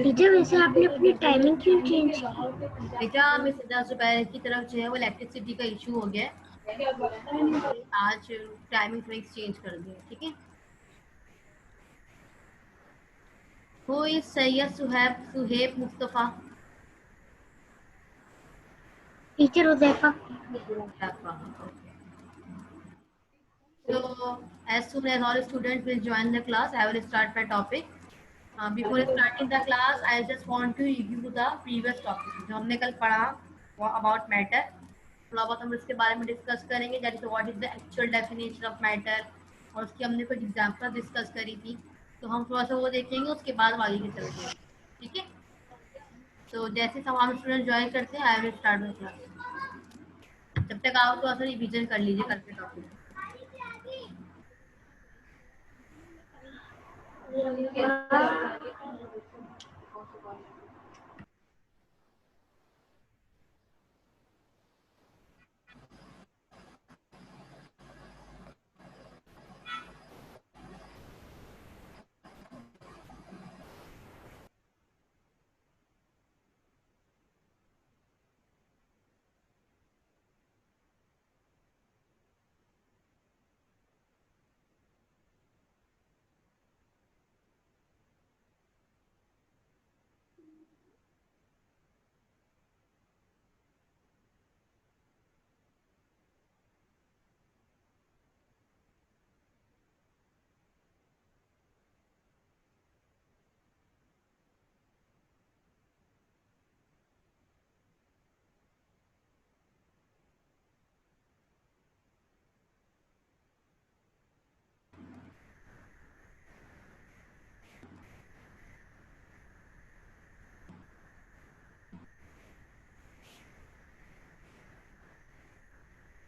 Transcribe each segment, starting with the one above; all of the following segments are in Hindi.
टीचर वैसे आपने अपनी टाइमिंग क्यों चेंज की? बेटा मिस जुबैर की तरफ जो है वो इलेक्ट्रिसिटी का इशू हो गया है, आज टाइमिंग थोड़ी चेंज कर दी, ठीक है। Who is Syed Suhaib Mustafa? Teacher Udaifa. So as soon as all students will join the class, I will start my topic. Before starting the class, I just want to review the previous topic जो हमने कल पढ़ा about matter. थोड़ा बहुत हम इसके बारे में डिस्कस करेंगे, जैसे what is the actual definition of matter, और उसकी हमने कुछ एग्जाम्पल डिस्कस करी थी, तो हम थोड़ा सा वो देखेंगे, उसके बाद आगे की चलते हैं, ठीक है। तो जैसे तमाम स्टूडेंट ज्वाइन करते हैं, I will start the class. जब तक आप थोड़ा सा रिविजन कर लीजिए कल के topic.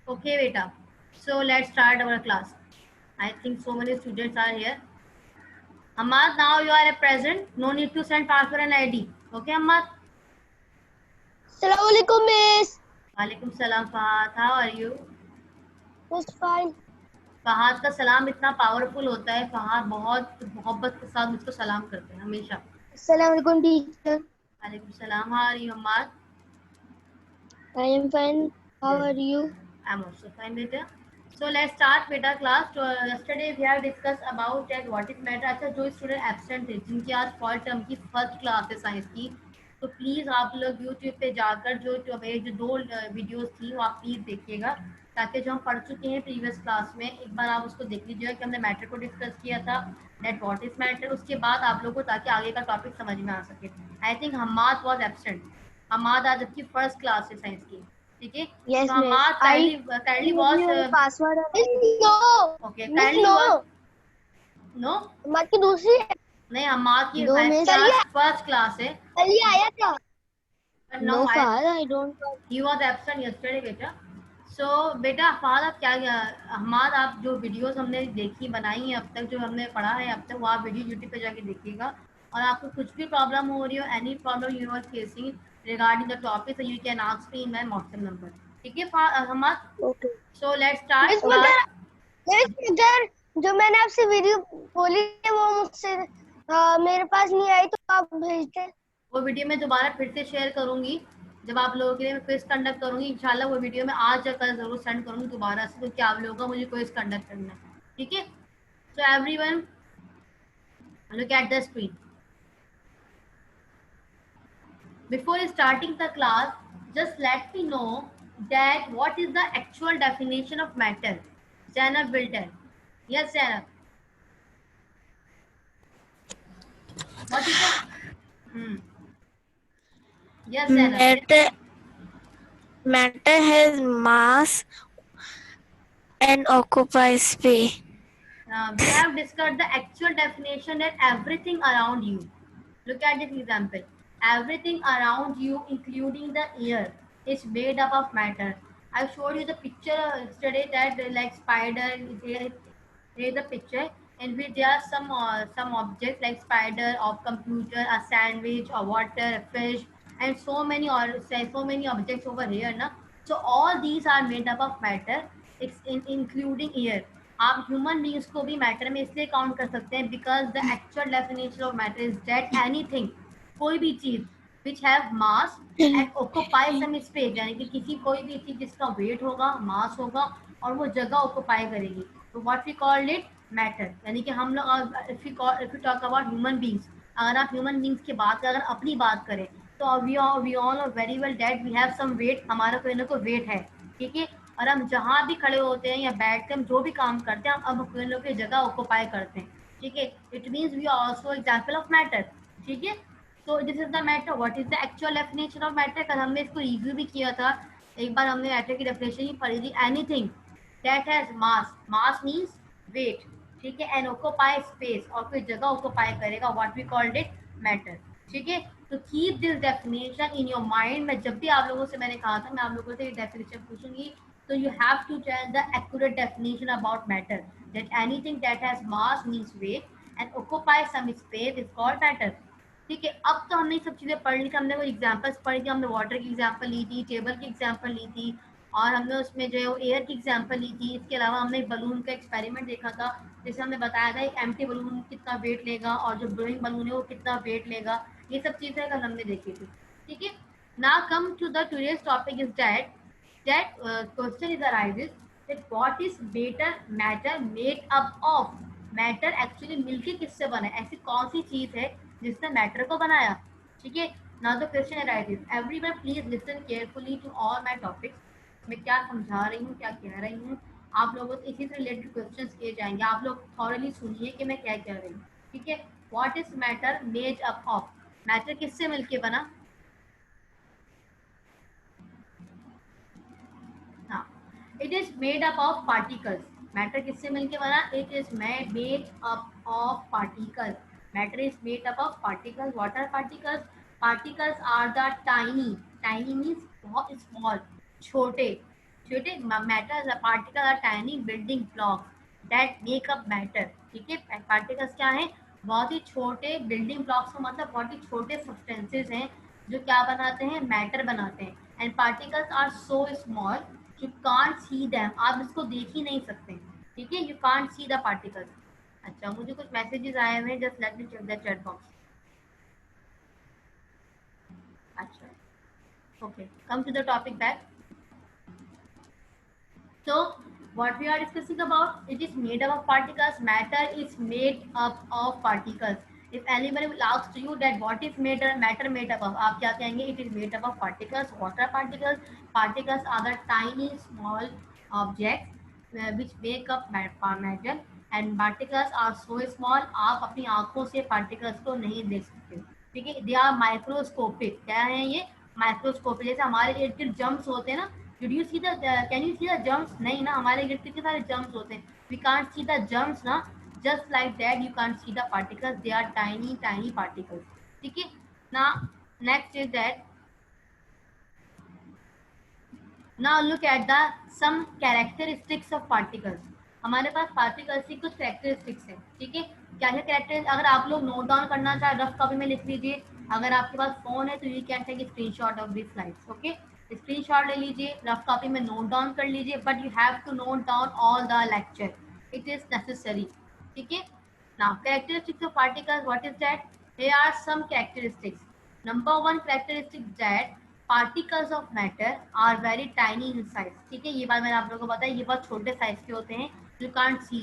Okay, beta. So let's start our class. I think so many students are here. Ahmad, now you are present. No need to send password and ID. Okay, Ahmad? Assalamualaikum, miss. Walaikum salam, Fahad. How are you? Miss fine. Fahad का सलाम इतना पावरफुल होता है, फहाद बहुत मोहब्बत के साथ मुझको सलाम करते हैं हमेशा। Assalamualaikum, teacher. वालेकुम सलाम। How are you Ammad? I am fine. How are you? I am also fine बेटा। सो लेट्स स्टार्ट बेटा class. Yesterday we have discuss about that what is matter. अच्छा, जो स्टूडेंट एब्सेंट थे, जिनकी आज फॉल टर्म की फर्स्ट क्लास है साइंस की, तो प्लीज़ आप लोग यूट्यूब पे जाकर जो मेरे जो दो वीडियोस थी वो आप प्लीज़ देखिएगा, ताकि जो हम पढ़ चुके हैं प्रीवियस क्लास में, एक बार आप उसको देख लीजिएगा कि हमने मैटर को डिस्कस किया था, दैट व्हाट इज मैटर, उसके बाद आप लोगों को, ताकि आगे का टॉपिक समझ में आ सके। I think Hammad was absent. Hammad आज आपकी फर्स्ट क्लास है साइंस की, ठीक है। Yes, तो miss. Hammad kindly was password. Miss, no. okay, Miss, kindly no. was no, Hammad की दूसरी है. नहीं, हमाद की दो मिस. चलिए. फर्स्ट क्लास है। चलिए आया था. But No, now Fahad, I don't. he was absent yesterday बेटा। सो बेटा फहाद, आप क्या हमाद, आप जो वीडियोस हमने देखी बनाई है अब तक, जो हमने पढ़ा है अब तक, वो आप वीडियो यूट्यूब पे जाके देखिएगा, और आपको कुछ भी प्रॉब्लम हो रही हो, any problem you are facing regarding the topic, you can ask me in my WhatsApp number, ठीक है Hammad? Okay. So let's start miss class. मगर जो मैंने आपसे वीडियो बोली है वो मुझसे मेरे पास नहीं आई, तो आप भेजते. वो वीडियो मैं दोबारा फिर से शेयर करूंगी, जब आप लोगों के लिए क्विज कंडक्ट करूंगी इंशाल्लाह। वो वीडियो मैं आज या कल जरूर सेंड करूंगी दोबारा से, क्योंकि आप लोगों का मुझे क्विज कंडक्ट करना है, ठीक है। So everyone look at the screen. Before starting the class, just let me know that what is the actual definition of matter. Zainab will tell. Yes, Zainab. What is the? Yes, Zainab. Matter has mass and occupies space. We have discussed the actual definition that everything around you. Look at this example. Everything around you, including the air, is made up of matter. I showed you the picture yesterday that like spider. Here is the picture in which there are some objects like spider, of computer, a sandwich, a water, a fish, and so many objects over here. Na? So all these are made up of matter. It's including air. आप ह्यूमन बींग्स को भी मैटर में इसलिए काउंट कर सकते हैं because the actual definition of matter is that anything, कोई भी चीज which have mass and occupy some space, यानी कि किसी कोई भी चीज जिसका वेट होगा, मास होगा और वो जगह ऑक्यूपाई करेगी, तो what we called it matter. यानी कि हम लोग if you talk about human beings, अगर आप ह्यूमन बींग्स की बात करें, अगर अपनी बात करें, तो we all know very well that we have some weight, हमारा कोई ना कोई वेट है, ठीक है। और हम जहाँ भी खड़े होते हैं या बैठ के हम जो भी काम करते हैं, हम अब कोई लोग की जगह ऑक्यूपाई करते हैं, ठीक है। It means we are also example of matter, ठीक है। तो this is the matter. What is the actual definition of matter? कल हमने इसको रिव्यू भी किया था, एक बार हमने मैटर की डेफिनेशन ही पढ़ी थी। Anything that has mass, mass means weight, ठीक है, एंड ऑक्यूपाई स्पेस, और कोई जगह ऑक्यूपाई करेगा, what we called it matter, ठीक है। तो keep this definition in your mind. मैं जब भी आप लोगों से, मैंने कहा था मैं आप लोगों से डेफिनेशन पूछूंगी, so you have to tell the accurate definition about matter, that anything that has mass means weight and occupies some space is called matter, ठीक है। अब तो हमने सब चीजें पढ़ ली थी, हमने वो एग्जांपल्स पढ़ी थी, हमने वाटर की एग्जांपल ली थी, टेबल की एग्जांपल ली थी, और हमने उसमें जो है वो एयर की एग्जांपल ली थी। इसके अलावा हमने एक बलून का एक्सपेरिमेंट देखा था, जैसे हमने बताया था एक एम्प्टी बलून कितना वेट लेगा और जो ब्लोइंग बलून है वो कितना वेट लेगा, ये सब चीजें कल हमने देखी थी, ठीक है। Now come to the today's topic is that question is arises that what is matter made up of? Matter actually मिलके किससे बना है? ऐसी कौन सी चीज है जिसने मैटर को बनाया, ठीक है। Now the question arises, everyone please listen carefully to all my topics. मैं क्या समझा रही हूँ, क्या कह रही हूँ, आप लोगों से इसी से रिलेटेड क्वेश्चंस किए जाएंगे, आप लोग थॉरली सुनिए कि मैं क्या कह रही हूँ, ठीक है। What is matter made up of? Matter किससे मिलके बना? हाँ, it is made up of particles. Matter किससे मिलके बना? It is made up of particles. Matter is made up of particles. What are particles? Particles are the tiny, tiny means बहुत स्मॉल, छोटे छोटे। Matter particle are tiny building blocks that make up matter, ठीक है। पार्टिकल्स क्या है? बहुत ही छोटे बिल्डिंग ब्लॉक्स का मतलब बहुत ही छोटे सब्सटेंसेस हैं जो क्या बनाते हैं? मैटर बनाते हैं। And particles are so small you can't see them, आप इसको देख ही नहीं सकते, ठीक है। you can't see the particles। अच्छा, मुझे कुछ मैसेजेस आए हुए हैं, just let me check the chat box. अच्छा, okay, come to the topic back. so what we are discussing about, it is made up of particles. Matter is made up of particles. if anybody will ask you that what is matter made up of, आप क्या कहेंगे? it is made up of particles. what are particles? Particles are the tiny small objects which make up matter, and particles are so small आप अपनी आंखों से particles को नहीं देख सकते, ठीक है। they are microscopic। क्या है ये? माइक्रोस्कोपिक। जैसे हमारे इर्द गिर्द जम्स होते हैं ना, Did you see the can you see the germs? नहीं ना, हमारे गिर्द कितने सारे germs होते हैं, we can't see the germs ना। just like that you can't see the particles, they are tiny tiny particles, ठीक है। now next is that, now look at the some characteristics of particles। हमारे पास पार्टिकल्स की कुछ कैरेक्टरिस्टिक्स है, ठीक है। क्या क्या कैरेक्टर, अगर आप लोग नोट डाउन करना चाहे रफ कॉपी में लिख लीजिए, अगर आपके पास फोन है तो you can take screenshot of this slides, okay. Screenshot ले लीजिए, रफ कॉपी में नोट डाउन कर लीजिए, but you have to note down all the lecture, it is necessary, ठीक है। Now characteristics of particles, what is that? Here are some characteristics. Number one characteristic that particles of matter are very tiny in size, ठीक है। ये बात मैंने आप लोगों को बताया, ये बहुत छोटे साइज के होते हैं, you can't see.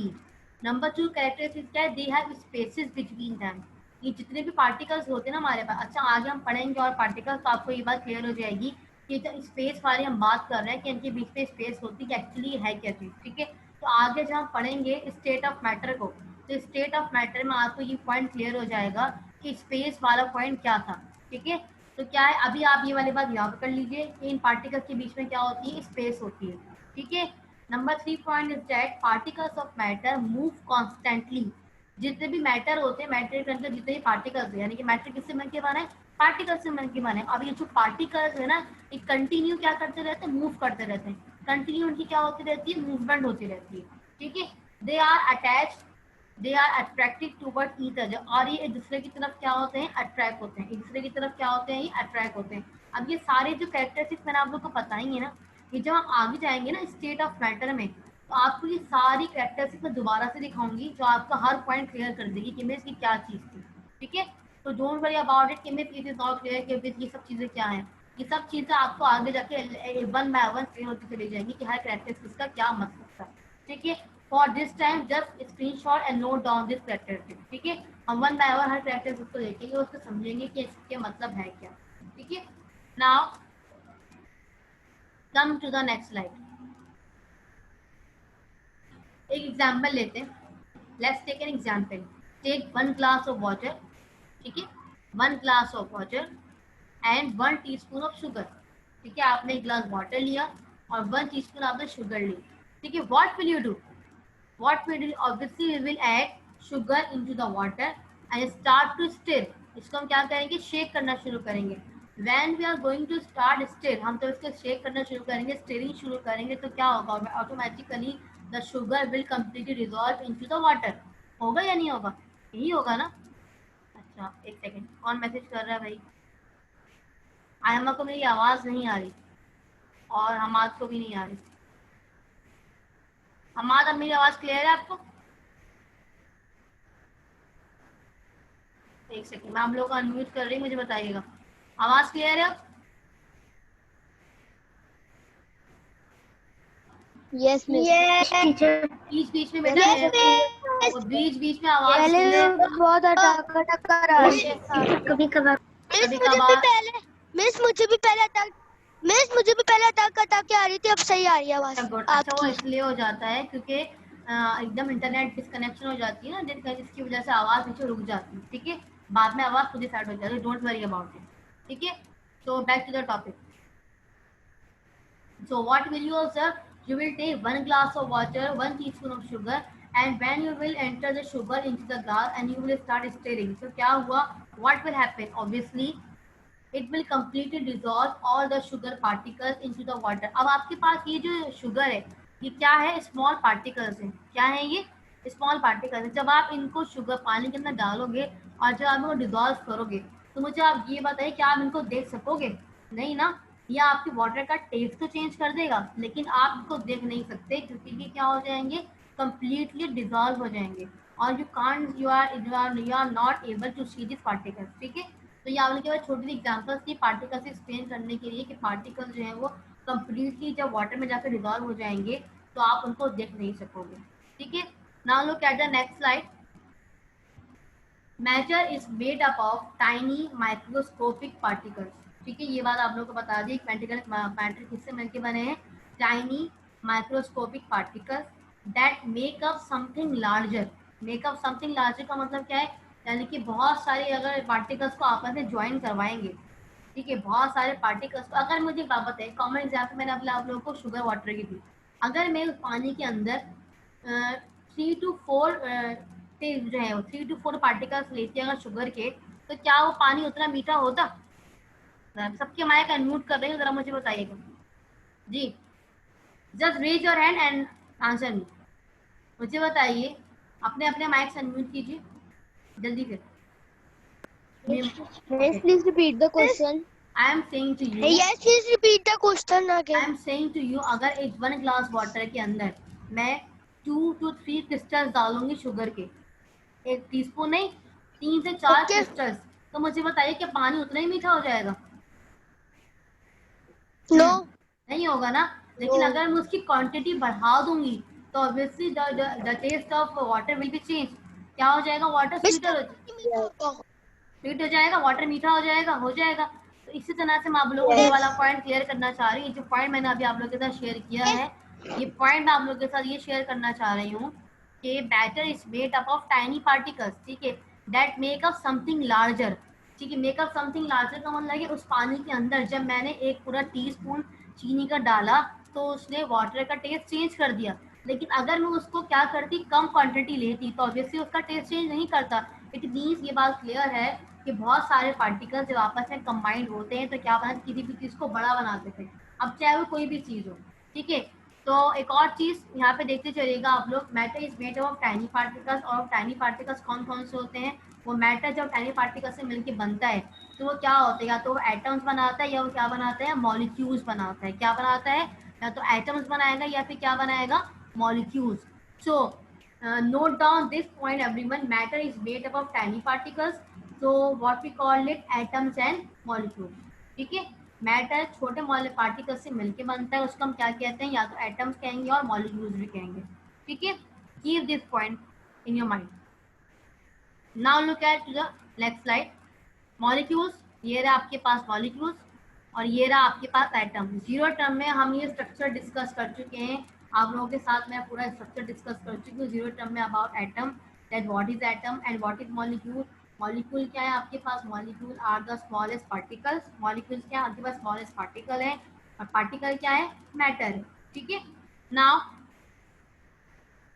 Number two characteristic क्या है? They have spaces between them. ये जितने भी पार्टिकल्स होते हैं ना हमारे पास, अच्छा आगे हम पढ़ेंगे और पार्टिकल्स, तो आपको ये बात क्लियर हो जाएगी कि जो स्पेस वाली हम बात कर रहे हैं कि इनके बीच में स्पेस होती है, एक्चुअली है क्या चीज़, ठीक है। तो आगे जब हम पढ़ेंगे स्टेट ऑफ मैटर को, तो स्टेट ऑफ मैटर में आपको ये पॉइंट क्लियर हो जाएगा कि स्पेस वाला पॉइंट क्या था, ठीक है। तो क्या है, अभी आप ये वाली बात याद कर लीजिए कि इन पार्टिकल्स के बीच में क्या होती है? स्पेस होती है, ठीक है। Number three point is that particles of matter move constantly. जितने भी मैटर होते हैं, मैटर के अंदर जितने भी पार्टिकल्स है, यानी कि मैटर किससे मिलके बना है? पार्टिकल से मिलके बना है। अब ये जो पार्टिकल्स है ना, ये कंटिन्यू क्या करते रहते हैं? मूव करते रहते हैं। कंटिन्यू उनकी क्या होती रहती है? मूवमेंट होती रहती है, ठीक है। They are attached, they are attracted toward each other, और ये एक दूसरे की तरफ क्या होते हैं? अट्रैक्ट होते हैं। एक दूसरे की तरफ क्या होते हैं? ये अट्रैक्ट होते हैं। अब ये सारे जो कैरेक्टरिस्टिक्स मैंने आप लोग को बताएंगे ना, ये जब हम आगे जाएंगे ना स्टेट ऑफ मैटर में, तो आपको ये सारी कैरेक्टरिस्टिक मैं दोबारा से दिखाऊंगी जो आपका हर पॉइंट क्लियर कर देगी कि इसकी क्या चीज़ थी, ठीक है। तो डोंट वरी अबाउट इट कि मैं इट इज नॉट क्लियर कि ये सब चीज़ें क्या हैं। ये सब चीज़ें आपको आगे जाके वन बाय वन क्लियर होती चली जाएंगी कि हर कैरेक्टरिस्टिक का क्या मतलब था, ठीक है। For this time just screenshot and note down this characteristic, ठीक है। हम one by one her characteristic को देखेंगे, उसको समझेंगे कि इसके मतलब है क्या, ठीक है। Now come to the next slide. एक एग्जाम्पल लेते हैं, let's take an example. Take 1 glass of water, ठीक है, 1 glass of water and 1 teaspoon of sugar, ठीक है। आपने एक ग्लास वाटर लिया और 1 टीस्पून आपने शुगर ली, ठीक है। What will you do? What will do? Obviously we will add sugar into the water and start to stir. इसको हम क्या करेंगे? शेक करना शुरू करेंगे। When we are going to start stir, हम तो इसको शेक करना शुरू करेंगे, स्टिरिंग शुरू करेंगे, तो क्या होगा? Automatically the sugar will completely dissolve into the water. होगा या नहीं होगा? यही होगा ना। अच्छा एक सेकेंड, कौन मैसेज कर रहा है भाई? आयमा को मेरी आवाज़ नहीं आ रही और हमाद को भी नहीं आ रही। हमाद, अब मेरी आवाज़ क्लियर है आपको? एक सेकेंड, मैं आप लोगों को अनम्यूट कर रही हूँ, मुझे बताइएगा आवाज़ क्लियर है अब? Yes teacher. बीच बीच में बेटा बीच बीच में आवाज़ पहले बहुत अटक कर आ रही है, कभी कभार। मिस मुझे भी पहले अटक के आ रही थी, अब सही आ रही है आवाज़। अच्छा वो इसलिए हो जाता है क्योंकि एकदम इंटरनेट डिस्कनेक्शन हो जाती है ना, जिसकी वजह से आवाज़ नीचे रुक जाती है, ठीक है। बाद में आवाज़ खुद ही सेट हो जाती है, डोंट वरी अबाउट इट, ठीक है। So back to the topic. So what will you observe? You will take 1 glass of water, 1 teaspoon of sugar, and when you will enter the sugar into the glass and you will start stirring. So क्या हुआ? What will happen? Obviously, it will completely dissolve all the sugar particles into the water. अब आपके पास ये जो sugar है, ये क्या है? Small particles हैं। क्या है ये? Small particles हैं। जब आप इनको sugar पानी के अंदर डालोगे और जब आप इनको dissolve करोगे, तो मुझे आप ये बताइए, क्या आप इनको देख सकोगे? नहीं ना। या आपके वाटर का टेस्ट तो चेंज कर देगा, लेकिन आप इसको देख नहीं सकते क्योंकि ये क्या हो जाएंगे? कंप्लीटली डिजॉल्व हो जाएंगे और you are not able to see this particles, ठीक है। तो ये आपने केवल छोटी सी एग्जांपल्स की पार्टिकल्स एक्सप्लेन करने के लिए कि पार्टिकल्स जो है वो कंप्लीटली जब वाटर में जाकर डिजॉल्व हो जाएंगे तो आप उनको देख नहीं सकोगे, ठीक है। Now look at the next slide. Matter is made up of tiny microscopic particles, ठीक है। ये बात आप लोगों को बता दी, मैटर किससे मिलकर बने हैं? Tiny microscopic particles that make up something larger. Make up something larger का मतलब क्या है? यानी कि बहुत सारे अगर पार्टिकल्स को आपस में ज्वाइन करवाएंगे, ठीक है, बहुत सारे पार्टिकल्स को। अगर मुझे बात बताए, कॉमन एग्जाम्पल मैंने आप लोगों को शुगर वाटर की दी। अगर मैं उस पानी के अंदर 3 to 4 जो है 3 to 4 पार्टिकल्स लेती है अगर शुगर के, तो क्या वो पानी उतना मीठा होता? सबके माइक अनम्यूट कर रही हूँ, जरा मुझे बताइएगा जी। Just raise your hand and answer me. मुझे बताइए, अपने अपने माइक अनम्यूट कीजिए जल्दी से। Please repeat the question. I am saying to you. Yes, please repeat the question again. I am saying to you, अगर एक 1 ग्लास वाटर के अंदर मैं 2 to 3 क्रिस्टल्स डालूंगी शुगर के, 1 टीस्पून नहीं 3 से 4 क्रिस्टल्स, तो मुझे बताइए कि पानी उतना ही मीठा हो जाएगा? नो, नहीं होगा ना। लेकिन अगर मैं उसकी क्वांटिटी बढ़ा दूंगी तो obviously the taste of water will be change. क्या हो जाएगा? वाटर स्वीट हो जाएगा, वाटर मीठा हो जाएगा, तो इसी तरह से मैं आप लोगों को ये वाला पॉइंट क्लियर करना चाह रही हूँ। जो पॉइंट मैंने अभी आप लोगों के साथ शेयर किया है, ये पॉइंट मैं आप लोगों के साथ ये शेयर करना चाह रही हूँ कि matter is made up of tiny particles, ठीक है, that make up something larger, ठीक है। मेकअप समथिंग लार्जर का मतलब है उस पानी के अंदर जब मैंने एक पूरा टीस्पून चीनी का डाला तो उसने वाटर का टेस्ट चेंज कर दिया। लेकिन अगर मैं उसको क्या करती, कम क्वांटिटी लेती, तो ऑब्वियसली उसका टेस्ट चेंज नहीं करता। इट मीन्स ये बात क्लियर है कि बहुत सारे पार्टिकल्स जब आपस में कंबाइंड होते हैं तो क्या बनाते, किसी भी चीज़ को बड़ा बनाते थे, अब चाहे वो कोई भी चीज़ हो, ठीक है। तो एक और चीज़ यहाँ पे देखते चलिएगा आप लोग, matter is made of tiny particles. और टाइनी पार्टिकल्स कौन कौन से होते हैं? वो मैटर जब टाइनी पार्टिकल्स से मिलके बनता है तो वो क्या होता है? या तो वो एटम्स बनाता है या वो क्या बनाता है? मॉलिक्यूल्स बनाता है। क्या बनाता है? या तो एटम्स बनाएगा या फिर क्या बनाएगा? molecules. So note down this point everyone. Matter is made up of tiny particles, so what we call it atoms and molecules. ठीक है, मैटर छोटे पार्टिकल से मिलके बनता है, उसको हम क्या कहते हैं, या तो एटम्स कहेंगे और मॉलिक्यूल्स भी कहेंगे. ठीक है, keep this point in your mind. Now look at the next slide. Molecules, ये रहा आपके पास मॉलिक्यूल्स और ये रहा आपके पास एटम. जीरो टर्म में हम ये स्ट्रक्चर डिस्कस कर चुके हैं, आप लोगों के साथ मैं पूरा स्ट्रक्चर डिस्कस कर चुकी हूँ जीरो टर्म में about atom, that what is atom and what is molecule. Molecule क्या है आपके पास, molecule are the smallest particles. Molecules क्या है आपके पास, स्मॉलेस्ट पार्टिकल है, और पार्टिकल क्या है, मैटर. ठीक है, now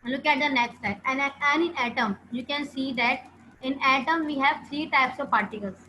look at the next slide. And in atom you can see that in atom we have three types of particles.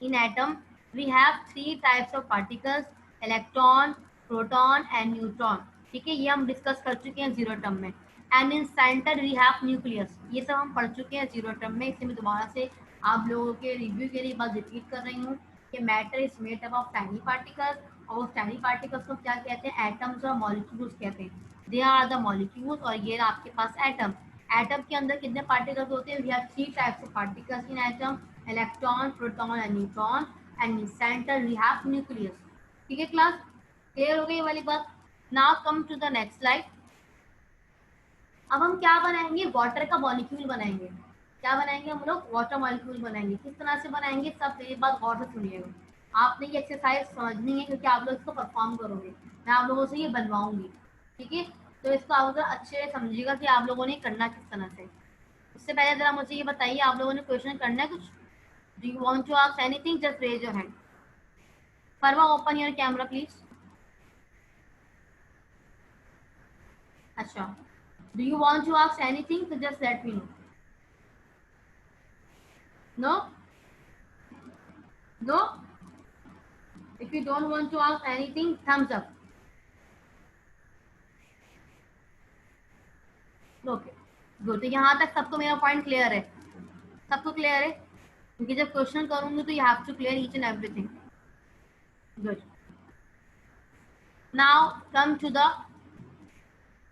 In atom we have three types of particles, electron, proton and neutron. ठीक है, ये हम डिस्कस कर चुके हैं जीरो टर्म में. And in center we have nucleus. ये सब हम पढ़ चुके हैं जीरो टर्म में, इसलिए मैं दोबारा से आप लोगों के रिव्यू के लिए बात रिपीट कर रही हूँ कि matter is made up of tiny particles, और उस टाइनी पार्टिकल्स को क्या कहते हैं, एटम्स और मॉलिक्यूल्स कहते हैं. They are the molecules. और ये आपके पास एटम. एटम के अंदर कितने पार्टिकल्स होते हैं, we have three types of particles in atom, electron, proton and neutron. And in center we have nucleus. ठीक है क्लास, क्लियर हो गई ये वाली बात. Now come to the next slide. अब हम क्या बनाएंगे, वाटर का मॉलिक्यूल बनाएंगे. क्या बनाएंगे हम लोग, वाटर मॉलिक्यूल बनाएंगे. किस तरह से बनाएंगे, सब मेरी बात गौर से सुनिएगा. आपने ये एक्सरसाइज समझनी है क्योंकि आप लोग इसको परफॉर्म करोगे, मैं आप लोगों से ये बनवाऊंगी. ठीक है, तो इसको आप लोग अच्छे से समझिएगा कि आप लोगों ने करना किस तरह से. उससे पहले जरा मुझे ये बताइए, आप लोगों ने क्वेश्चन करना है कुछ. Do you want to ask anything, just raise your hand. Farwa, open your camera please. अच्छा, do you want to ask anything, so just let me know. No, if you don't want to ask anything, thumbs up. Okay, good. तो यहाँ तक सबको मेरा पॉइंट क्लियर है, सबको क्लियर है, क्योंकि जब क्वेश्चन करूंगी तो you have to clear each and everything. Good. Now come to the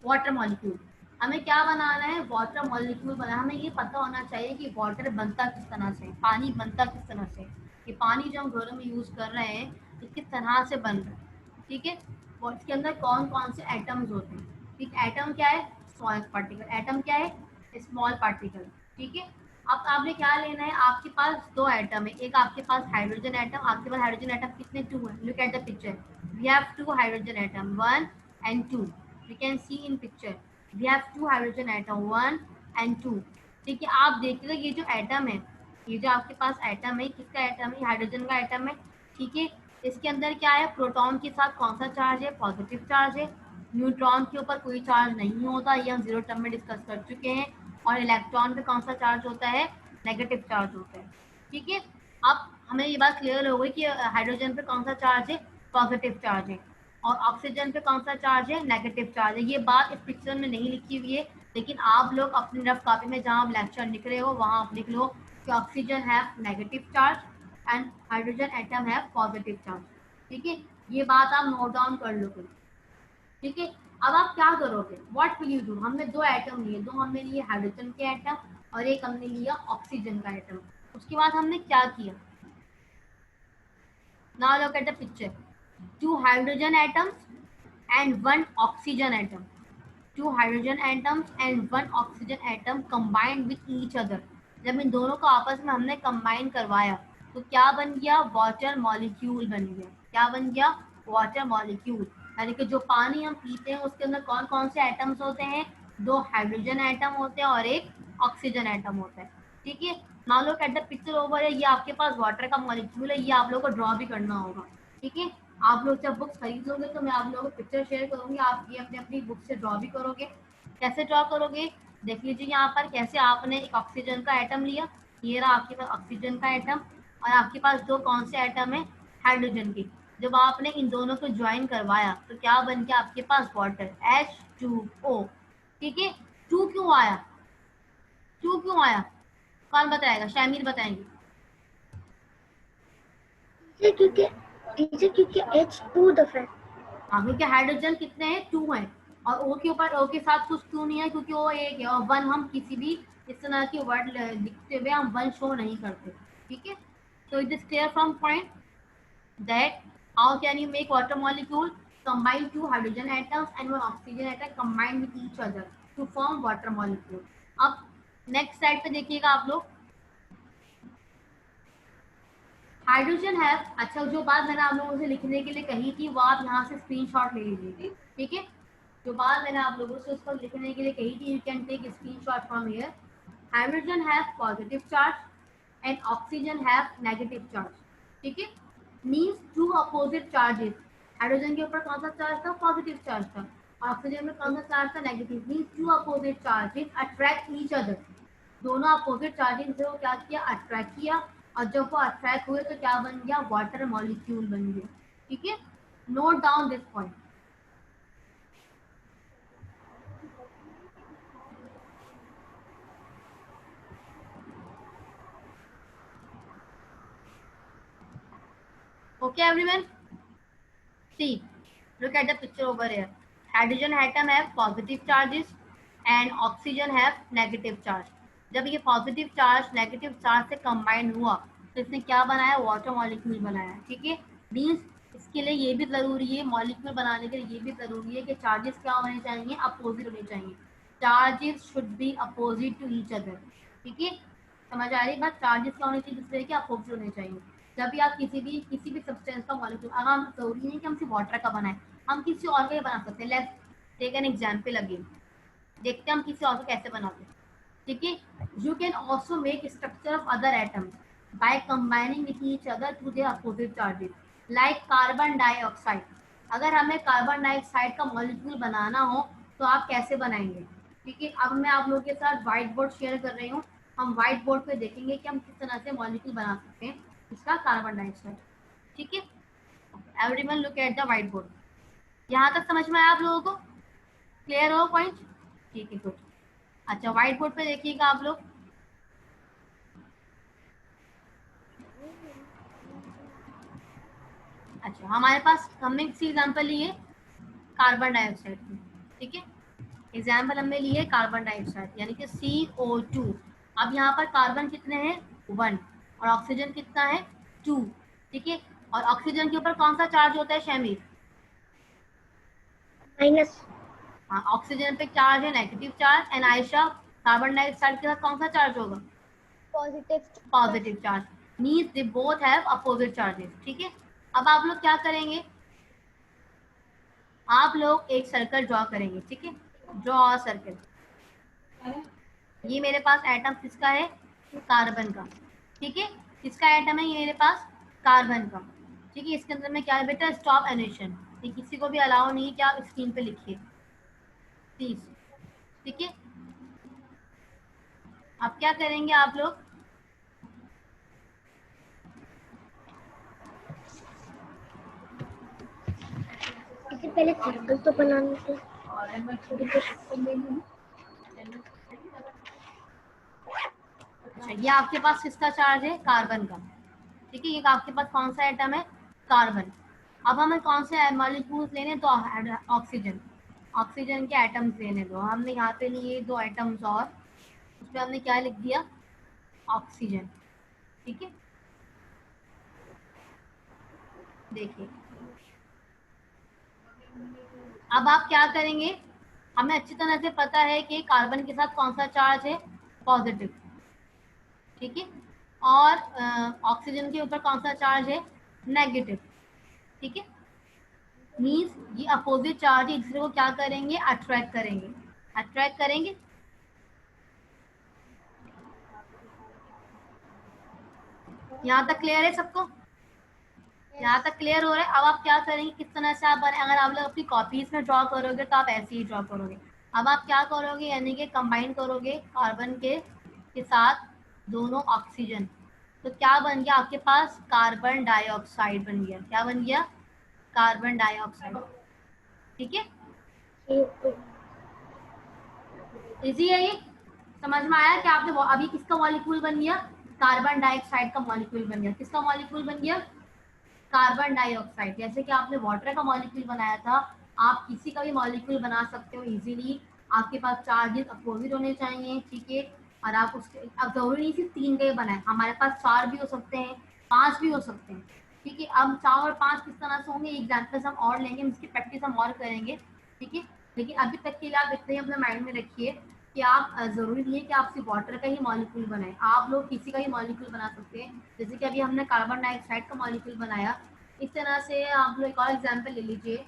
water molecule. हमें क्या बनाना है, वाटर मॉलिक्यूल बनाना. हमें ये पता होना चाहिए कि वाटर बनता किस तरह से, पानी बनता किस तरह से. कि पानी जो हम घरों में यूज कर रहे हैं ये किस तरह से बन रहा है. ठीक है, और इसके अंदर कौन कौन से एटम्स होते हैं. ठीक, एटम क्या है, स्मॉलेस्ट पार्टिकल. एटम क्या है, स्मॉल पार्टिकल. ठीक है, अब आपने क्या लेना है, आपके पास दो एटम है. एक आपके पास हाइड्रोजन एटम. आपके पास हाइड्रोजन एटम कितने, टू है. Look at the picture, we have two hydrogen atom, 1 and 2. We can see in picture we have two hydrogen atom, 1 and 2. ठीक है, आप देखिएगा ये जो एटम है, ये जो आपके पास एटम है, किसका एटम है, हाइड्रोजन का एटम है. ठीक है, इसके अंदर क्या है, प्रोटॉन के साथ कौन सा चार्ज है, पॉजिटिव चार्ज है. न्यूट्रॉन के ऊपर कोई चार्ज नहीं होता, ये हम जीरो टर्म में डिस्कस कर चुके हैं. और इलेक्ट्रॉन पे कौन सा चार्ज होता है, नेगेटिव चार्ज होता है. ठीक है, अब हमें ये बात क्लियर हो गई कि हाइड्रोजन पे कौन सा चार्ज है, पॉजिटिव चार्ज है, और ऑक्सीजन पे कौन सा चार्ज है, नेगेटिव चार्ज है. ये बात इस पिक्चर में नहीं लिखी हुई है, लेकिन आप लोग अपनी रफ कॉपी में जहाँ आप लेक्चर लिख रहे हो वहाँ आप लिख लो कि oxygen have negative charge and hydrogen atom have positive charge. ठीक है, ये बात आप नोट डाउन कर लो. ठीक है, अब आप क्या करोगे, व्हाट विल यू डू. हमने दो एटम लिए, दो हमने लिए हाइड्रोजन के एटम और एक हमने लिया ऑक्सीजन का एटम. उसके बाद हमने क्या किया, now look at the picture. 2 hydrogen atoms and 1 oxygen atom. 2 hydrogen atoms and 1 oxygen atom combined with each other. जब इन दोनों को आपस में हमने कंबाइन करवाया तो क्या बन गया, वाटर मॉलिक्यूल बन गया. क्या बन गया, वाटर मॉलिक्यूल. यानी कि जो पानी हम पीते हैं उसके अंदर कौन कौन से एटम्स होते हैं, 2 हाइड्रोजन एटम होते हैं और एक ऑक्सीजन एटम होता है. ठीक है, now look at the picture over है. ये आपके पास वाटर का मॉलिक्यूल है, ये आप लोगों को ड्रॉ भी करना होगा. ठीक है, आप लोग जब बुक्स खरीद लोगे तो मैं आप लोगों को पिक्चर शेयर करूंगी, आप ये अपने अपनी बुक से ड्रॉ भी करोगे. कैसे ड्रॉ करोगे, देख लीजिए यहाँ पर कैसे. आपने एक ऑक्सीजन का एटम लिया, ये रहा आपके पास ऑक्सीजन का एटम, और आपके पास दो कौन से एटम है, हाइड्रोजन के. जब आपने इन दोनों को ज्वाइन करवाया तो क्या बन गया आपके पास, वाटर, H2O. ठीक है, 2 क्यों आया, 2 क्यों आया, कौन बताएगा, शामिल बताएंगे. क्योंकि H2 दफा. हाँ, क्योंकि हाइड्रोजन कितने हैं, 2 हैं. और ओ के ऊपर ओ के साथ कुछ क्यों नहीं है, क्योंकि वो एक है, और वन हम किसी भी इस तरह के वर्ड लिखते हुए हम वन शो नहीं करते, ठीक है। तो it is clear from point that how can you make water molecule, combine two hydrogen atoms and one oxygen atom combined with each other to form water molecule. अब नेक्स्ट स्लाइड पे देखिएगा आप लोग, हाइड्रोजन है। अच्छा, जो बात मैंने आप लोगों से लिखने के लिए कही थी वो आप यहाँ से स्क्रीनशॉट ले लीजिए, ठीक है। जो बात मैंने आप लोगों से उसको लिखने के लिए कही थी, you can take screenshot from here. Hydrogen have positive charge and oxygen have negative charge, ठीक है। Means two opposite charges, hydrogen के ऊपर कौन सा चार्ज था, पॉजिटिव चार्ज था, ऑक्सीजन में कौन सा चार्ज था, negative. Means two opposite charges attract each other, दोनों अपोजिट चार्जेस से वो क्या किया, अट्रैक्ट किया, और जब वो अट्रैक्ट हुए तो क्या बन गया, वाटर मॉलिक्यूल बन गया, ठीक है। Note down this point. Okay, everyone. See, look at the picture over here. Hydrogen atom have positive charges and oxygen have negative charge. जब ये पॉजिटिव चार्ज नेगेटिव चार्ज से कंबाइन हुआ तो इसने क्या बनाया, वाटर मॉलिक्यूल बनाया, ठीक है। मीन्स इसके लिए ये भी जरूरी है, मॉलिक्यूल बनाने के लिए ये भी जरूरी है कि चार्जेस क्या होने चाहिए, अपोजिट होने चाहिए। Charges should be opposite to each other, ठीक है। समझ आ रही बात, चार्जेस क्या होने चाहिए, दूसरे के अपोजिट होने चाहिए। जब भी आप किसी भी सब्सटेंस का मॉलिक्यूल, अगर हम जरूरी नहीं कि हम सिर्फ वाटर का बनाए, हम किसी और का बना सकते हैं। Let's take an example again, देखते हैं हम किसी और को कैसे बनाते हैं, ठीक है। You can also make structure of other atoms by combining with each other through their opposite charges, like carbon dioxide. अगर हमें कार्बन डाइऑक्साइड का मॉलिक्यूल बनाना हो तो आप कैसे बनाएंगे, ठीक है। अब मैं आप लोगों के साथ व्हाइट बोर्ड शेयर कर रही हूँ, हम व्हाइट बोर्ड पे देखेंगे कि हम किस तरह से मॉलिक्यूल बना सकते हैं इसका, कार्बन डाइऑक्साइड, ठीक है। Everyone look at the white board. यहाँ तक समझ में आया आप लोगों को, क्लियर हो पॉइंट, ठीक है, गुड। अच्छा, व्हाइट बोर्ड पे देखिएगा आप लोग, अच्छा हमारे पास हमने किसी एग्जाम्पल लिए कार्बन डाइऑक्साइड की, ठीक है। एग्जाम्पल हमने लिए कार्बन डाइऑक्साइड यानी कि CO2। अब यहाँ पर कार्बन कितने हैं, 1, और ऑक्सीजन कितना है, 2, ठीक है। और ऑक्सीजन के ऊपर कौन सा चार्ज होता है शमीर, माइनस। हाँ, ऑक्सीजन पे चार्ज है negative charge, and Ayesha carbon dioxide के साथ कौन सा चार्ज होगा, positive charge. Means they both have opposite charges, ठीक है। अब आप लोग क्या करेंगे, आप लोग एक सर्कल ड्रॉ करेंगे, ठीक है। Draw circle. ये मेरे पास एटम किसका है, कार्बन का, ठीक है। किसका एटम है ये मेरे पास, कार्बन का, ठीक है। इसके अंदर में क्या है बेटा, स्टॉप एनिमेशन, ये किसी को भी अलाउ नहीं कि आप स्क्रीन पे लिखिए प्लीज, ठीक है। अब क्या करेंगे आप लोग, इससे पहले सर्कल तो बनाने थे। अच्छा, ये आपके पास किसका चार्ज है, कार्बन का, ठीक है। ये आपके पास कौन सा एटम है, कार्बन। अब हमें कौन से मॉलिक्यूल्स लेने, तो ऑक्सीजन, ऑक्सीजन के एटम्स लेने दो। हमने यहाँ पे लिए 2 एटम्स और उसमें हमने क्या लिख दिया, ऑक्सीजन, ठीक है। देखिए अब आप क्या करेंगे, हमें अच्छी तरह से पता है कि कार्बन के साथ कौन सा चार्ज है, पॉजिटिव, ठीक है। और ऑक्सीजन के ऊपर कौन सा चार्ज है, नेगेटिव, ठीक है। मीन्स ये अपोजिट चार्ज एक दूसरे को क्या करेंगे, अट्रैक्ट करेंगे, अट्रैक्ट करेंगे। यहाँ तक क्लियर है सबको, यहाँ तक क्लियर हो रहा है। अब आप क्या करेंगे, किस तरह से आप बने, अगर आप लोग अपनी कॉपीज में ड्रॉ करोगे तो आप ऐसे ही ड्रॉ करोगे। अब आप क्या करोगे, यानी कि कंबाइन करोगे कार्बन के साथ दोनों ऑक्सीजन, तो क्या बन गया आपके पास, कार्बन डाइऑक्साइड बन गया। क्या बन गया, कार्बन डाइऑक्साइड, ठीक है। इजी है ये, समझ में आया कि आपने अभी किसका मॉलिक्यूल बन गया, कार्बन डाइऑक्साइड का मॉलिक्यूल बन गया। किसका मॉलिक्यूल बन गया, कार्बन डाइऑक्साइड। जैसे कि आपने वाटर का मॉलिक्यूल बनाया था, आप किसी का भी मॉलिक्यूल बना सकते हो इजीली। आपके पास चार्जेस अपोजिट होने चाहिए, ठीक है। और आप उसके, अब जरूरी नहीं सिर्फ 3 का ही बनाए, हमारे पास 4 भी हो सकते हैं, 5 भी हो सकते हैं, ठीक है। अब 4 और 5 किस तरह से होंगे, एग्जाम्पल्स हम और लेंगे, इसकी प्रैक्टिस हम और करेंगे, ठीक है। लेकिन अभी तक के लिए आप इतना ही अपने माइंड में रखिए कि आप जरूरी नहीं है कि आप सिर्फ वाटर का ही मॉलिक्यूल बनाएं, आप लोग किसी का ही मॉलिक्यूल बना सकते हैं। जैसे कि अभी हमने कार्बन डाइऑक्साइड का मॉलिक्यूल बनाया, इस तरह से आप लोग एक और एग्जाम्पल ले लीजिए।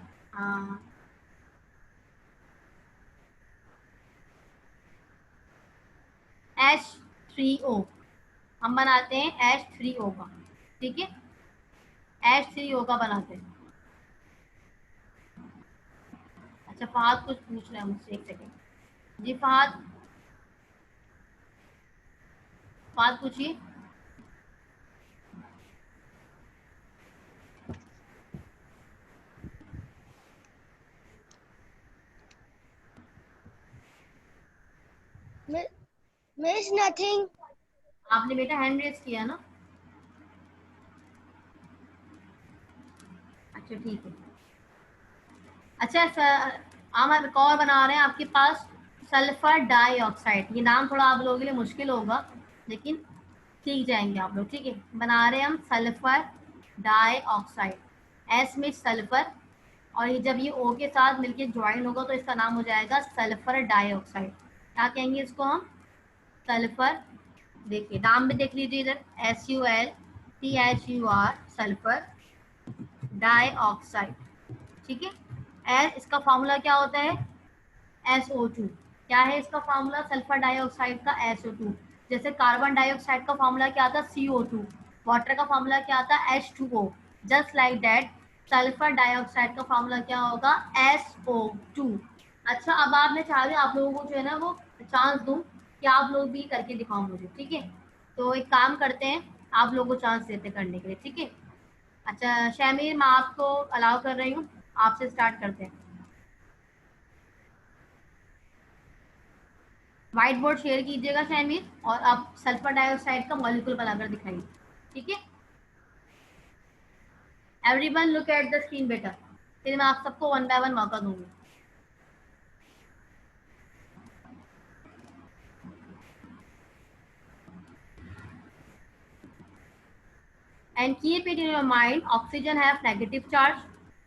H3O हम बनाते हैं H3O का, ठीक है। H3O का बनाते हैं। अच्छा फहद कुछ पूछ रहे हैं मुझसे, एक सेकेंड जी। फहद, फहद पूछिए। Miss nothing. आपने बेटा हैंड रेज किया ना? अच्छा ठीक है। अच्छा हम एक और बना रहे हैं आपके पास, सल्फर डाइऑक्साइड। ये नाम थोड़ा आप लोगों के लिए मुश्किल होगा, लेकिन सीख जाएंगे आप लोग, ठीक है। बना रहे हैं हम सल्फर डाइऑक्साइड, एस में सल्फर, और ये जब ये ओ के साथ मिलके ज्वाइन होगा तो इसका नाम हो जाएगा सल्फर डाइऑक्साइड। क्या कहेंगे इसको हम? सल्फर। देखिए नाम भी देख लीजिए इधर, SULTHUR, सल्फर डाइऑक्साइड, ठीक है। एस, इसका फॉर्मूला क्या होता है? SO2। क्या है इसका फॉर्मूला सल्फर डाइऑक्साइड का? SO2। जैसे कार्बन डाइऑक्साइड का फॉर्मूला क्या आता? CO2। वाटर का फॉर्मूला क्या आता? H2O। Just like that sulphur dioxide का फॉर्मूला क्या होगा? SO2। अच्छा अब आपने चाहे आप लोगों को जो है ना वो चांस दूं कि आप लोग भी करके दिखाओ मुझे, ठीक है। तो एक काम करते हैं, आप लोगों को चांस देते करने के लिए, ठीक है। अच्छा शैमीर, मैं आपको अलाउ कर रही हूँ, आपसे स्टार्ट करते हैं। व्हाइट बोर्ड शेयर कीजिएगा शैमीर, और आप सल्फर डाइऑक्साइड का मॉलिक्यूल बनाकर दिखाइए, ठीक है। Everyone look at the screen बेटा, फिर मैं आप सबको वन बाय वन मौका दूंगी। And keep it in your mind, oxygen have negative charge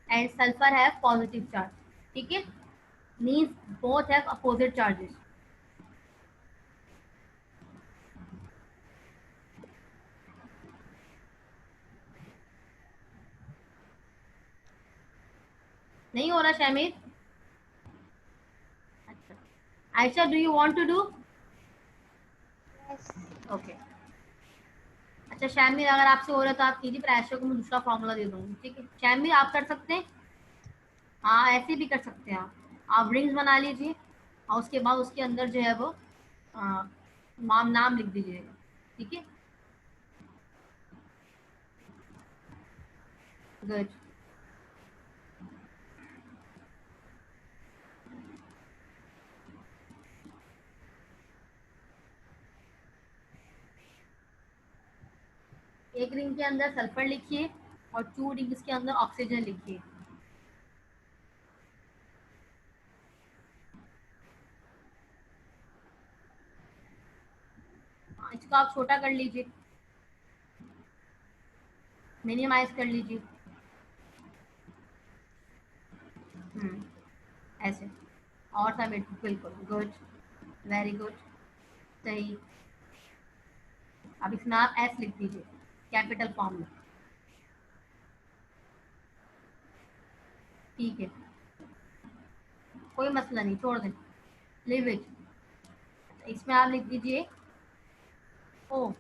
and sulphur have positive charge, ठीक है। Means both have opposite charges. नहीं हो रहा शैमीर? अच्छा Ayesha, do you want to do? Okay. अच्छा शैमीर, अगर आपसे हो रहा है तो आप कीजिए, फिर आयशा को मैं दूसरा फॉर्मूला दे दूंगी, ठीक है। शैमीर आप कर सकते हैं? हाँ ऐसे भी कर सकते हैं आप रिंग्स बना लीजिए, और उसके बाद उसके अंदर जो है वो नाम लिख दीजिएगा, ठीक है। गुड। एक रिंग के अंदर सल्फर लिखिए और 2 रिंग्स के अंदर ऑक्सीजन लिखिए। इसको आप छोटा कर लीजिए, मिनिमाइज कर लीजिए। ऐसे और सबमिट, बिल्कुल गुड, वेरी गुड, सही। अब इसमें आप एस लिख दीजिए कैपिटल फॉर्म में, ठीक है। कोई मसला नहीं, छोड़ दें, लिव इट। इसमें आप लिख दीजिए ओ,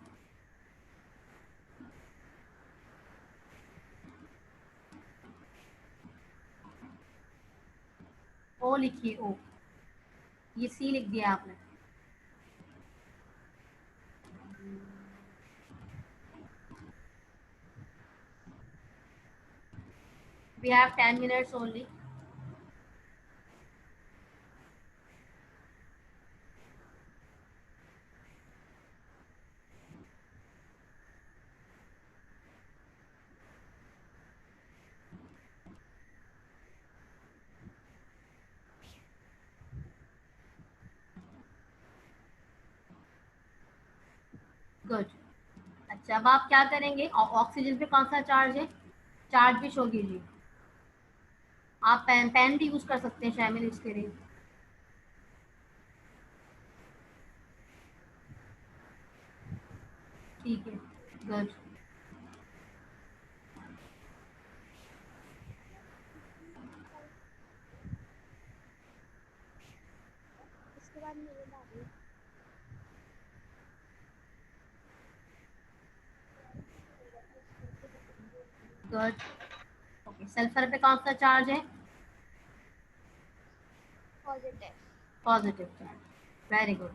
ओ लिखिए ओ, ये सी लिख दिया आपने। We have 10 minutes only. Good. अच्छा, अब आप क्या करेंगे, ऑक्सीजन पे कौन सा चार्ज है, चार्ज भी शो कीजिए। आप पेन भी यूज कर सकते हैं शामिल इसके लिए। ठीक है, गुड। इसके बाद मेरे बारे गुड। ओके, सल्फर पे कौन सा चार्ज है, positive. positive charge. Very good.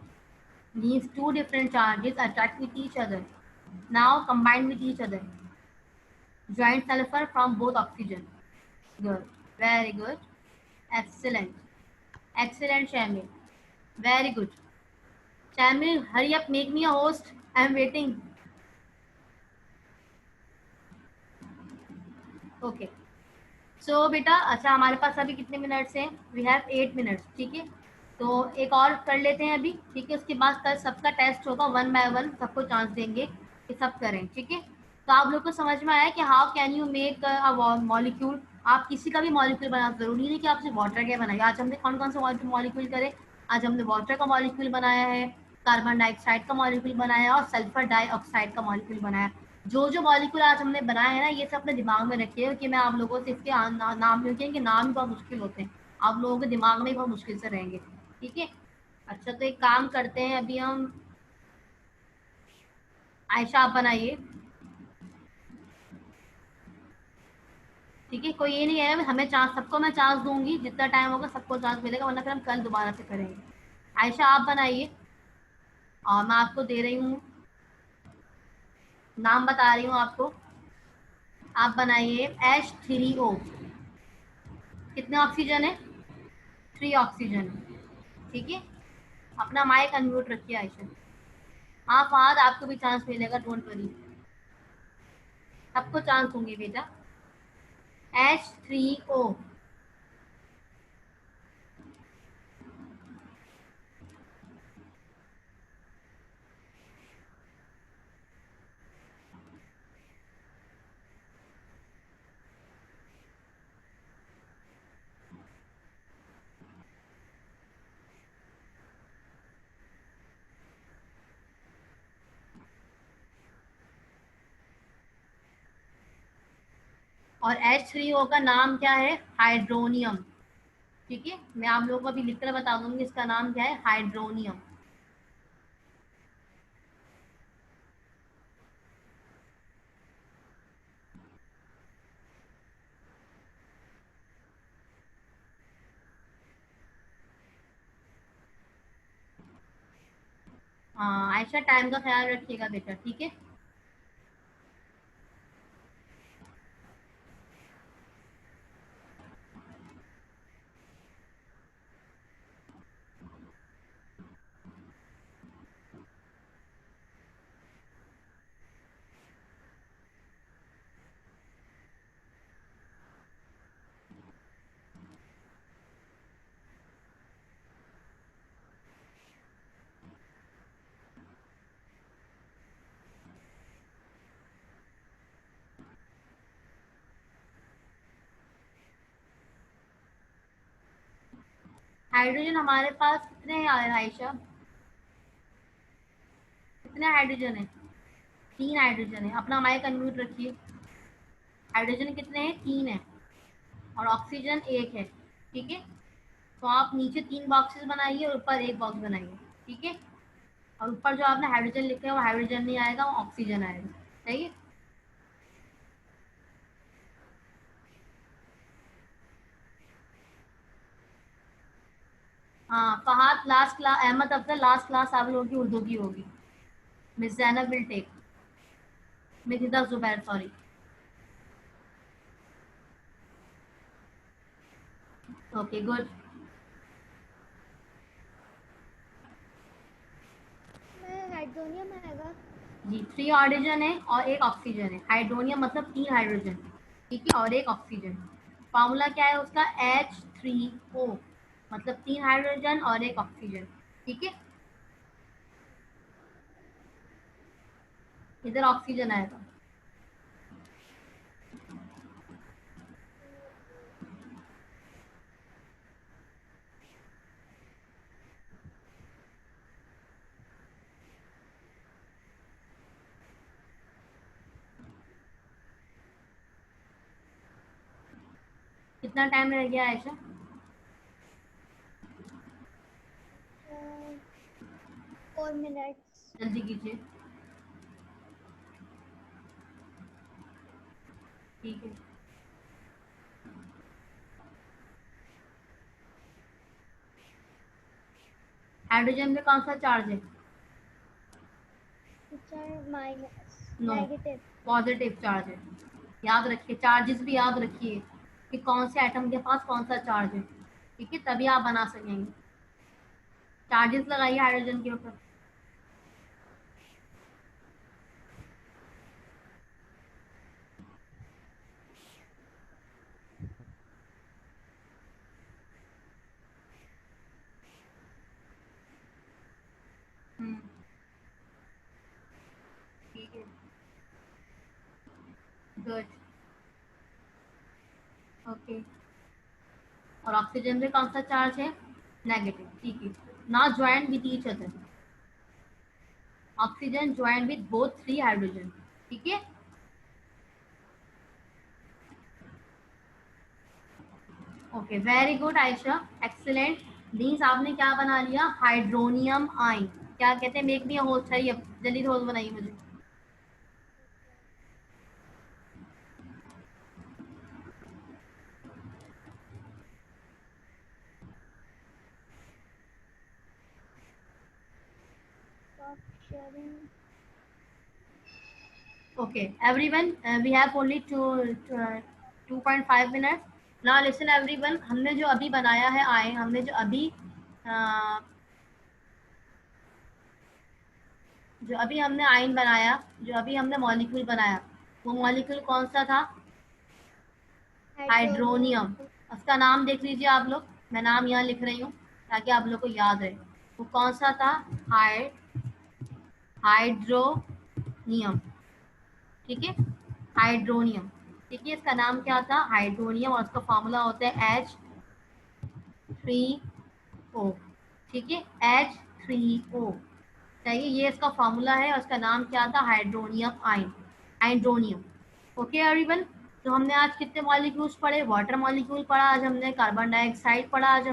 These two different charges attract with each other. Now combine with each other. Joint sulfur from both oxygen. Good. Very good. Excellent. Excellent, Shamil. Very good. Shamil, hurry up, make me a host. I am waiting. Okay. सो बेटा, अच्छा हमारे पास अभी कितने मिनट्स हैं, वी हैव 8 मिनट्स, ठीक है। तो एक और कर लेते हैं अभी, ठीक है। उसके बाद कल सबका टेस्ट होगा, 1 बाय 1 सबको चांस देंगे कि सब करें, ठीक है। तो आप लोग को समझ में आया कि how can you make a molecule. आप किसी का भी मॉलिक्यूल बना, जरूरी नहीं कि आप सिर्फ वाटर के बनाइए। आज हमने कौन कौन से मॉलिक्यूल करे, आज हमने वाटर का मॉलिक्यूल बनाया है, कार्बन डाइऑक्साइड का मॉलिक्यूल बनाया है, और सल्फर डाइऑक्साइड का मॉलिक्यूल बनाया है। जो जो मॉलिक्यूल आज हमने बनाए हैं ना, ये सब अपने दिमाग में रखिए कि मैं आप लोगों से इसके नाम नहीं होते हैं, कि नाम भी बहुत मुश्किल होते हैं, आप लोगों के दिमाग में बहुत मुश्किल से रहेंगे, ठीक है। अच्छा, तो एक काम करते हैं, अभी हम, आयशा आप बनाइए, ठीक है। कोई ये नहीं है, हमें चांस, सबको मैं चांस दूंगी, जितना टाइम होगा सबको चांस मिलेगा, वरना फिर हम कल दोबारा से करेंगे। आयशा आप बनाइए, और मैं आपको दे रही हूँ, नाम बता रही हूँ आपको। आप बनाइए H3O। कितने ऑक्सीजन है, 3 ऑक्सीजन, ठीक है। अपना माइक अनम्यूट रखिए आयशा। हाँ फहद, आपको भी चांस मिलेगा, डोंट वरी, सबको चांस दूंगी बेटा। H3O। और H3O का नाम क्या है, हाइड्रोनियम, ठीक है। मैं आप लोगों को अभी लिखकर बता दूंगी इसका नाम क्या है, हाइड्रोनियम। हाँ आयशा, टाइम का ख्याल रखिएगा बेटा, ठीक है। हाइड्रोजन हमारे पास कितने हैं आयशा, कितने हाइड्रोजन है, 3 हाइड्रोजन है। अपना माइक अनम्यूट रखिए। हाइड्रोजन कितने हैं, 3 है, और ऑक्सीजन 1 है, ठीक है। तो आप नीचे 3 बॉक्सेस बनाइए और ऊपर एक बॉक्स बनाइए, ठीक है। और ऊपर जो आपने हाइड्रोजन लिखा है वो हाइड्रोजन नहीं आएगा, वो ऑक्सीजन आएगा, सही है। हाँ Fahad last class, Ahmad Afzal last class आप लोगों की उर्दू की होगी। Miss Zainab will take, Mithida Zubair, sorry. Okay good. में हाइड्रोनियम आएगा। जी, 3 हाइड्रोजन है और 1 ऑक्सीजन है, हाइड्रोनियम मतलब 3 हाइड्रोजन, ठीक है, और 1 ऑक्सीजन। फॉर्मूला क्या है उसका, H3O, मतलब 3 हाइड्रोजन और 1 ऑक्सीजन, ठीक है। इधर ऑक्सीजन आएगा। कितना टाइम रह गया आयशा? 4 minutes. जल्दी कीजिए। ठीक है। हाइड्रोजन में कौन सा चार्ज है? Minus, no, negative. Positive charge है। याद रखिए, चार्जेस भी याद रखिए कि कौन से एटम के पास कौन सा चार्ज है। ठीक है, तभी आप बना सकेंगे। चार्जेस लगाइए हाइड्रोजन के ऊपर। ठीक है, गुड, ओके। और ऑक्सीजन में कौन सा चार्ज है? नेगेटिव। ठीक है, now join with each other. Oxygen join with both 3 hydrogen. ठीक है, okay, very good Ayesha, excellent. Means आपने क्या बना लिया? Hydronium ion. क्या कहते हैं? Make me a host. है, जल्दी से होस्ट बनाइए मुझे। Stop sharing. Okay, everyone, we have only 2.5 minutes. Now listen everyone, हमने जो अभी बनाया है आयन, हमने जो अभी हमने आयन बनाया, जो अभी हमने मॉलिक्यूल बनाया, वो मॉलिक्यूल कौन सा था? हाइड्रोनियम। उसका नाम देख लीजिए आप लोग, मैं नाम यहाँ लिख रही हूँ ताकि आप लोग को याद रहे। वो कौन सा था? हाइड्रोनियम। ठीक है, हाइड्रोनियम। ठीक है, इसका नाम क्या था? हाइड्रोनियम। और उसका फॉर्मूला होता है H3O। ठीक है, H3O चाहिए, ये इसका फॉर्मूला है। और इसका नाम क्या था? Hydronium ion, hydronium. Okay everyone, तो हमने आज कितने मॉलिक्यूल्स पढ़े? वाटर मॉलिक्यूल पढ़ा, आज हमने कार्बन डाइऑक्साइड पढ़ा, आज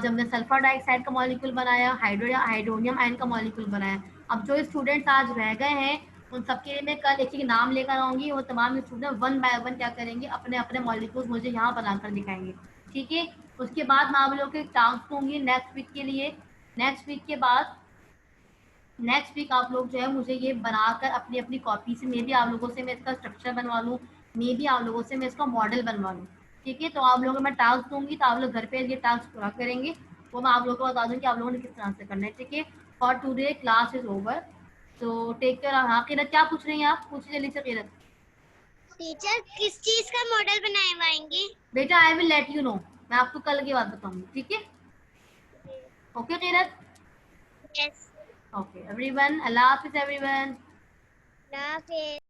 हमने सल्फर डाइऑक्साइड का मॉलिक्यूल बनाया, हाइड्रोनियम आयन का मॉलिक्यूल बनाया। अब जो स्टूडेंट्स आज रह गए हैं उन सबके लिए मैं कल एक एक नाम लेकर आऊंगी। वो तमाम स्टूडेंट वन बाय वन क्या करेंगे? अपने अपने मॉलिक्यूल्स मुझे यहाँ बनाकर दिखाएंगे। ठीक है, उसके बाद मैं आप लोगों को एक टास्क दूंगी नेक्स्ट वीक के लिए। नेक्स्ट वीक के बाद नेक्स्ट वीक आप लोग जो है मुझे ये बनाकर अपनी अपनी कॉपी से, मे भी आप लोगों से मैं इसका स्ट्रक्चर बनवा लूँ, मे भी आप लोगों से मैं इसका मॉडल बनवा लूँ। ठीक है, तो आप लोगों को मैं टास्क दूंगी, तो आप लोग घर पे ये टास्क पूरा करेंगे। वो मैं आप लोगों को बता दूँ कि आप लोगों ने किस तरह से करना है। ठीक है, for today class is over, तो टेक केयर। हाँ किरत, क्या पूछ रही हैं आप? पूछिए जल्दी से किरत। टीचर किस चीज का मॉडल बनाएंगे? बेटा I will let you know, मैं आपको कल की बात बताऊंगी। ठीक है, ओके किरत, यस। ओके एवरीवन, अल्लाह हाफिज एवरीवन। ना फिर